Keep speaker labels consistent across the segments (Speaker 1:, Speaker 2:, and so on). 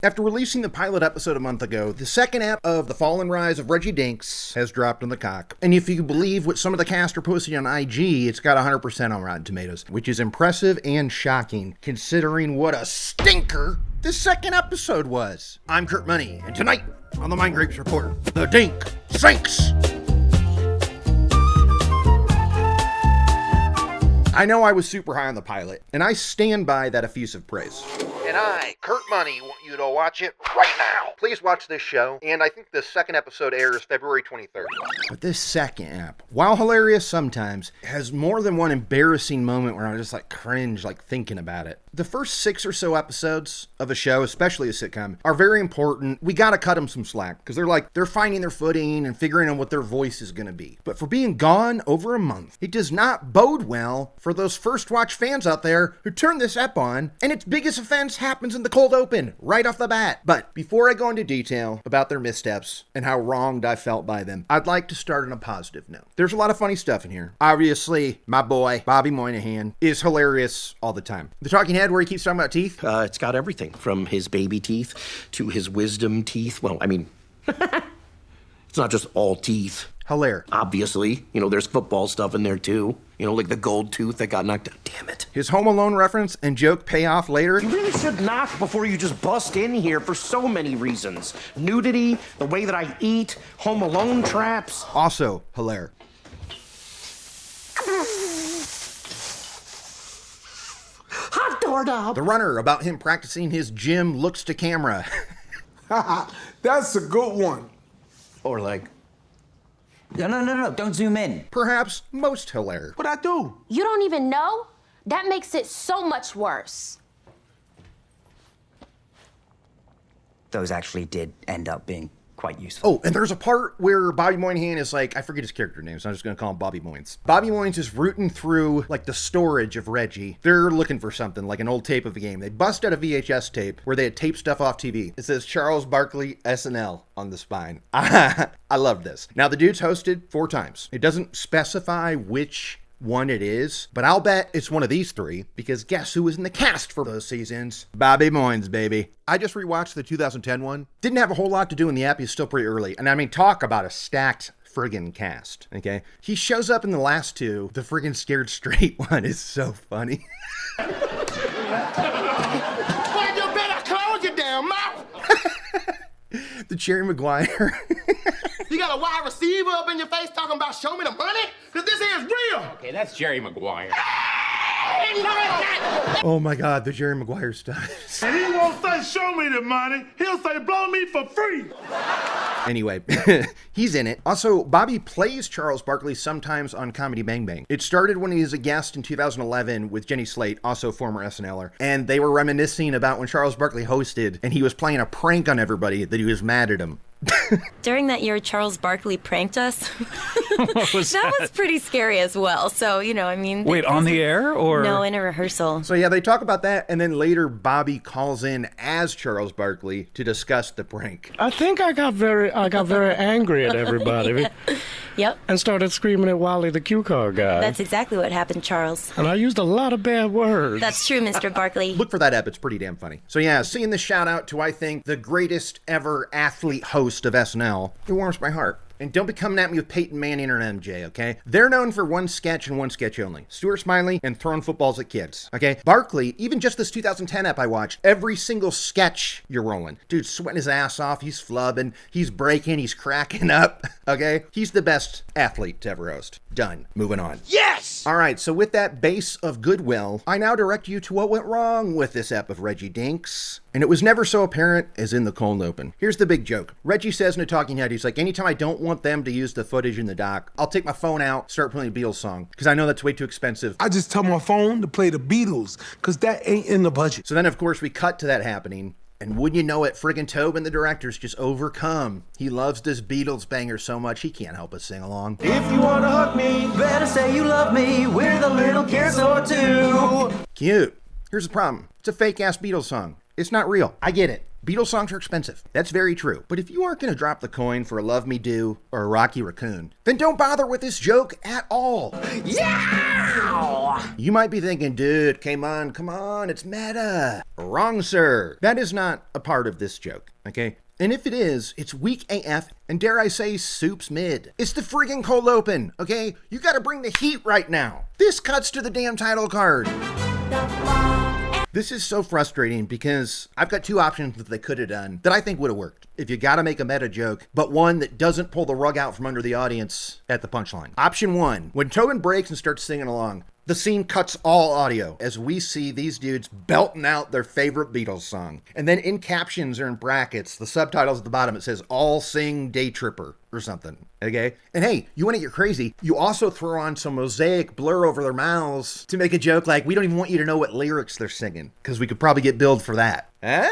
Speaker 1: After releasing the pilot episode a month ago, the second ep of The Fall and Rise of Reggie Dinks has dropped on the cock. And if you believe what some of the cast are posting on IG, it's got 100% on Rotten Tomatoes, which is impressive and shocking, considering what a stinker this second episode was. I'm Kurt Money, and tonight on the MINDGRAPES Report, the Dink sinks. I know I was super high on the pilot, and I stand by that effusive praise. And I, Kurt Money, want you to watch it right now. Please watch this show, and I think the second episode airs February 23rd. But this second ep, while hilarious sometimes, has more than one embarrassing moment where I just cringe thinking about it. The first 6 or so episodes of a show, especially a sitcom, are very important. We gotta cut them some slack, because they're finding their footing and figuring out what their voice is gonna be. But for being gone over a month, it does not bode well for those first watch fans out there who turn this ep on, and its biggest offense happens in the cold open, right off the bat. But before I go into detail about their missteps and how wronged I felt by them, I'd like to start on a positive note. There's a lot of funny stuff in here. Obviously, my boy, Bobby Moynihan, is hilarious all the time. The talking head where he keeps talking about teeth?
Speaker 2: It's got everything from his baby teeth to his wisdom teeth. Well, I mean, it's not just all teeth.
Speaker 1: Hilarious.
Speaker 2: Obviously, there's football stuff in there too. Like the gold tooth that got knocked out. Damn it.
Speaker 1: His Home Alone reference and joke payoff later.
Speaker 2: You really should knock before you just bust in here for so many reasons. Nudity, the way that I eat, Home Alone traps.
Speaker 1: Also hilarious.
Speaker 2: Hot doorknob.
Speaker 1: The runner about him practicing his gym looks to camera.
Speaker 3: That's a good one.
Speaker 2: Or
Speaker 4: No, don't zoom in.
Speaker 1: Perhaps most hilarious.
Speaker 3: What'd I do?
Speaker 5: You don't even know? That makes it so much worse.
Speaker 4: Those actually did end up being quite useful.
Speaker 1: Oh, and there's a part where Bobby Moynihan is I forget his character name, so I'm just going to call him Bobby Moynes. Bobby Moynes is rooting through, the storage of Reggie. They're looking for something, like an old tape of a game. They bust out a VHS tape where they had taped stuff off TV. It says Charles Barkley SNL on the spine. I love this. Now, the dude's hosted 4 times. It doesn't specify which one it is, but I'll bet it's one of these 3, because guess who was in the cast for those seasons? Bobby Moynes, baby. I just rewatched the 2010 one. Didn't have a whole lot to do in the app. He's still pretty early. And I mean, talk about a stacked friggin' cast, okay? He shows up in the last 2. The friggin' scared straight one is so funny.
Speaker 6: Well, you better close your damn mouth.
Speaker 1: The Jerry Maguire.
Speaker 6: You got a wide receiver up in your face talking about show me the money? Because this here is real.
Speaker 7: Okay, that's Jerry Maguire.
Speaker 1: Oh my God, the Jerry Maguire stuff.
Speaker 3: And he won't say show me the money. He'll say blow me for free.
Speaker 1: Anyway, he's in it. Also, Bobby plays Charles Barkley sometimes on Comedy Bang Bang. It started when he was a guest in 2011 with Jenny Slate, also former SNLer, and they were reminiscing about when Charles Barkley hosted and he was playing a prank on everybody that he was mad at him.
Speaker 8: During that year, Charles Barkley pranked us. That was pretty scary as well. So,
Speaker 9: Wait, on the air or?
Speaker 8: No, in a rehearsal.
Speaker 1: So yeah, they talk about that, and then later Bobby calls in as Charles Barkley to discuss the prank.
Speaker 10: I think I got very angry at everybody.
Speaker 8: Yep.
Speaker 10: And started screaming at Wally the cue card guy.
Speaker 8: That's exactly what happened, Charles.
Speaker 10: And I used a lot of bad words.
Speaker 8: That's true, Mr. Barkley.
Speaker 1: Look for that ep, it's pretty damn funny. So yeah, seeing this shout out to, I think, the greatest ever athlete host of SNL, it warms my heart. And don't be coming at me with Peyton Manning or MJ, okay? They're known for one sketch and one sketch only. Stuart Smiley and throwing footballs at kids, okay? Barkley, even just this 2010 ep I watched, every single sketch you're rolling. Dude, sweating his ass off, he's flubbing, he's breaking, he's cracking up, okay? He's the best athlete to ever host. Done. Moving on.
Speaker 6: Yes!
Speaker 1: All right, so with that base of goodwill, I now direct you to what went wrong with this ep of Reggie Dinks. And it was never so apparent as in the cold open. Here's the big joke. Reggie says in a talking head, he's like, anytime I don't want them to use the footage in the doc, I'll take my phone out, start playing a Beatles song, because I know that's way too expensive.
Speaker 3: I just tell my phone to play the Beatles, because that ain't in the budget.
Speaker 1: So then, of course, we cut to that happening. And wouldn't you know it, friggin' Tobin, the director's just overcome. He loves this Beatles banger so much, he can't help but sing along.
Speaker 4: If you wanna hug me, better say you love me with a little kiss or 2.
Speaker 1: Cute. Here's the problem. It's a fake-ass Beatles song. It's not real. I get it. Beatles songs are expensive. That's very true. But if you aren't going to drop the coin for a Love Me Do or a Rocky Raccoon, then don't bother with this joke at all. Yeah! You might be thinking, dude, Kmon, come on, it's meta. Wrong, sir. That is not a part of this joke, okay? And if it is, it's weak AF, and dare I say, soup's mid. It's the freaking cold open, okay? You gotta bring the heat right now. This cuts to the damn title card. This is so frustrating because I've got two options that they could have done that I think would have worked. If you gotta make a meta joke, but one that doesn't pull the rug out from under the audience at the punchline. Option one, when Tobin breaks and starts singing along, the scene cuts all audio as we see these dudes belting out their favorite Beatles song. And then in captions or in brackets, the subtitles at the bottom, it says, all sing Day Tripper or something, okay? And hey, you want to get crazy, you also throw on some mosaic blur over their mouths to make a joke like, we don't even want you to know what lyrics they're singing, because we could probably get billed for that. Huh?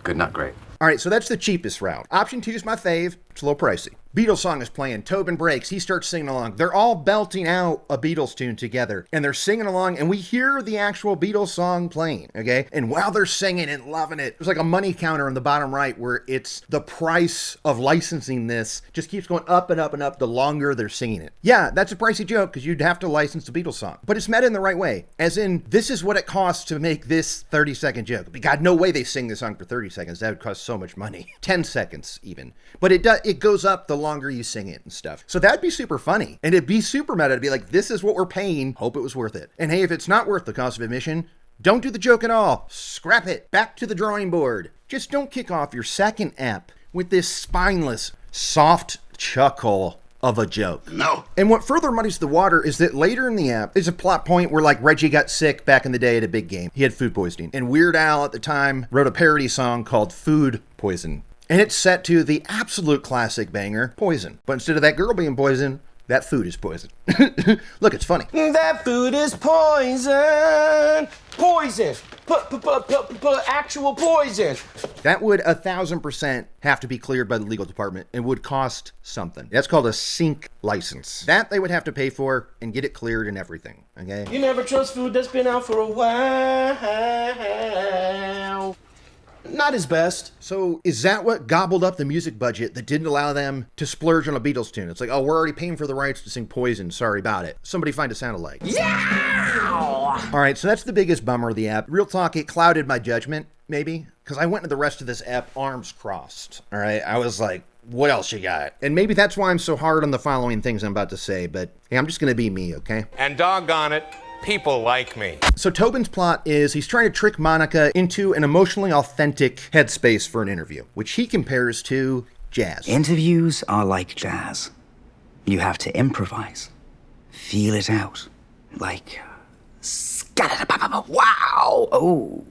Speaker 7: Good, not great.
Speaker 1: All right, so that's the cheapest route. Option 2 is my fave. It's a little pricey. Beatles song is playing. Tobin breaks. He starts singing along. They're all belting out a Beatles tune together, and they're singing along, and we hear the actual Beatles song playing, okay? And while they're singing and loving it, there's like a money counter in the bottom right where it's the price of licensing this just keeps going up and up and up the longer they're singing it. Yeah, that's a pricey joke because you'd have to license the Beatles song, but it's meta in the right way, as in, this is what it costs to make this 30-second joke. But God, no way they sing this song for 30 seconds. That would cost so much money. 10 seconds even. But it goes up the longer you sing it and stuff. So that'd be super funny. And it'd be super meta to be like, this is what we're paying. Hope it was worth it. And hey, if it's not worth the cost of admission, don't do the joke at all. Scrap it. Back to the drawing board. Just don't kick off your second ep with this spineless, soft chuckle of a joke. No. And what further muddies the water is that later in the app is a plot point where like Reggie got sick back in the day at a big game. He had food poisoning. And Weird Al at the time wrote a parody song called Food Poison. And it's set to the absolute classic banger, Poison. But instead of that girl being poison, that food is poison. Look, it's funny.
Speaker 2: That food is poison. Poison. Actual poison.
Speaker 1: That would 1,000% have to be cleared by the legal department and would cost something. That's called a sync license. That they would have to pay for and get it cleared and everything, okay?
Speaker 2: You never trust food that's been out for a while. Not his best.
Speaker 1: So is that what gobbled up the music budget that didn't allow them to splurge on a Beatles tune? It's like, oh, we're already paying for the rights to sing Poison. Sorry about it. Somebody find a sound alike. Yeah! All right, so that's the biggest bummer of the app. Real talk, it clouded my judgment, maybe, because I went into the rest of this app arms crossed. All right, I was like, what else you got? And maybe that's why I'm so hard on the following things I'm about to say, but hey, I'm just going to be me, okay?
Speaker 11: And doggone it, people like me.
Speaker 1: So Tobin's plot is he's trying to trick Monica into an emotionally authentic headspace for an interview, which he compares to jazz.
Speaker 12: Interviews are like jazz. You have to improvise. Feel it out. Like, wow! Oh.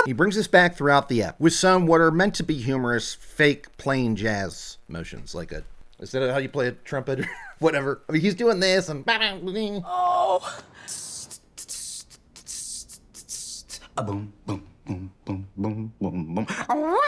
Speaker 1: He brings us back throughout the app with some what are meant to be humorous, fake, plain jazz motions, like a... Is that how you play a trumpet or whatever? I mean, he's doing this and...
Speaker 12: Oh. A boom, boom, boom, boom, boom, boom, boom.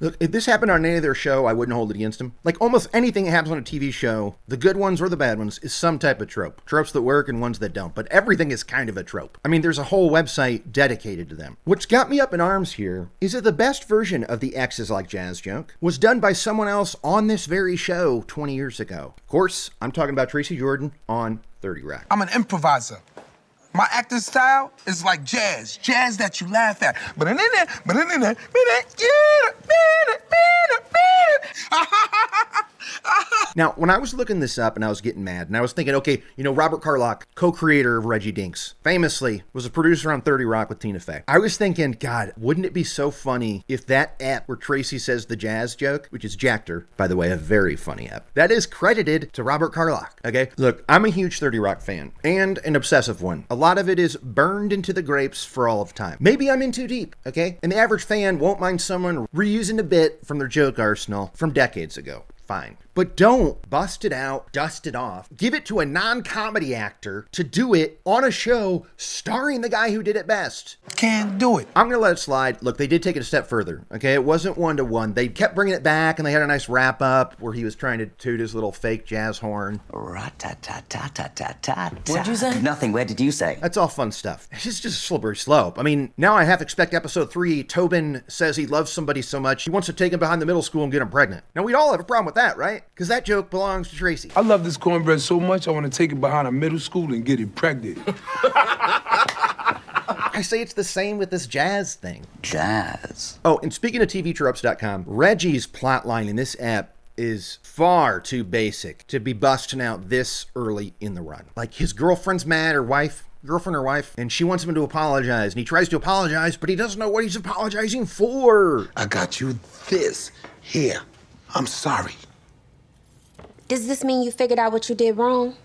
Speaker 1: Look, if this happened on any other show, I wouldn't hold it against him. Like almost anything that happens on a TV show, the good ones or the bad ones, is some type of trope. Tropes that work and ones that don't. But everything is kind of a trope. I mean, there's a whole website dedicated to them. What's got me up in arms here is that the best version of the X is like jazz joke was done by someone else on this very show 20 years ago. Of course, I'm talking about Tracy Morgan on 30 Rock.
Speaker 3: I'm an improviser. My acting style is like jazz that you laugh at.
Speaker 1: Now, when I was looking this up and I was getting mad, and I was thinking, okay, you know, Robert Carlock, co-creator of Reggie Dinkins, famously was a producer on 30 Rock with Tina Fey. I was thinking, God, wouldn't it be so funny if that app where Tracy says the jazz joke, which is Jackter, by the way, a very funny app, that is credited to Robert Carlock, okay? Look, I'm a huge 30 Rock fan, and an obsessive one. A lot of it is burned into the grapes for all of time. Maybe I'm in too deep, okay? And the average fan won't mind someone reusing a bit from their joke arsenal from decades ago. Fine. But don't bust it out, dust it off. Give it to a non-comedy actor to do it on a show starring the guy who did it best.
Speaker 3: Can't do it.
Speaker 1: I'm going to let it slide. Look, they did take it a step further, okay? It wasn't one-to-one. They kept bringing it back, and they had a nice wrap-up where he was trying to toot his little fake jazz horn.
Speaker 12: Rat-tat-tat-tat-tat-tat.
Speaker 4: What'd you say?
Speaker 12: Nothing. Where did you say?
Speaker 1: That's all fun stuff. It's just a slippery slope. I mean, now I half expect episode 3, Tobin says he loves somebody so much, he wants to take him behind the middle school and get him pregnant. Now, we'd all have a problem with that, right? Because that joke belongs to Tracy.
Speaker 3: I love this cornbread so much, I want to take it behind a middle school and get it pregnant.
Speaker 1: I say it's the same with this jazz thing.
Speaker 12: Jazz.
Speaker 1: Oh, and speaking of TVTropes.com, Reggie's plotline in this ep is far too basic to be busting out this early in the run. Like, his girlfriend's mad, girlfriend or wife, and she wants him to apologize, and he tries to apologize, but he doesn't know what he's apologizing for.
Speaker 3: I got you this. Here. I'm sorry.
Speaker 5: Does this mean you figured out what you did wrong?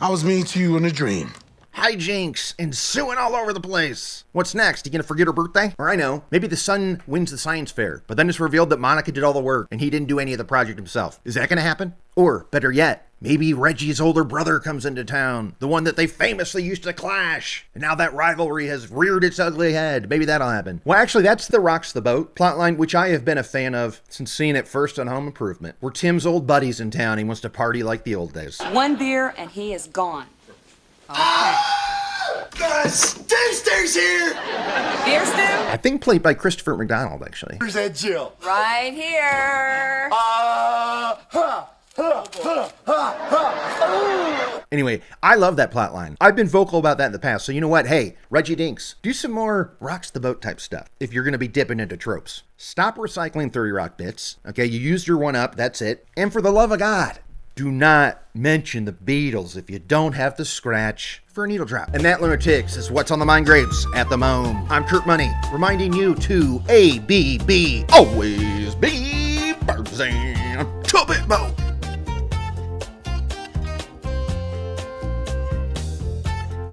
Speaker 3: I was mean to you in a dream.
Speaker 1: Hijinks ensuing all over the place. What's next? You gonna forget her birthday? Or I know, maybe the son wins the science fair, but then it's revealed that Monica did all the work and he didn't do any of the project himself. Is that gonna happen? Or, better yet, maybe Reggie's older brother comes into town, the one that they famously used to clash, and now that rivalry has reared its ugly head. Maybe that'll happen. Well, actually, that's the Rocks the Boat plotline, which I have been a fan of since seeing it first on Home Improvement, where Tim's old buddy's in town. He wants to party like the old days.
Speaker 7: One beer and he is gone. Okay.
Speaker 6: Stay's here!
Speaker 7: Beer stew?
Speaker 1: I think played by Christopher McDonald, actually.
Speaker 6: Where's that Jill?
Speaker 7: Right here.
Speaker 1: Anyway, I love that plot line. I've been vocal about that in the past, so you know what? Hey, Reggie Dinks, do some more Rocks the Boat type stuff if you're going to be dipping into tropes. Stop recycling 30 Rock bits. Okay, you used your one up, that's it. And for the love of God, do not mention the Beatles if you don't have the scratch for a needle drop. And that, lunatics, is what's on the Mind Grapes at the Moan. I'm Kurt Money, reminding you to ABB, always be birds and to bit boat.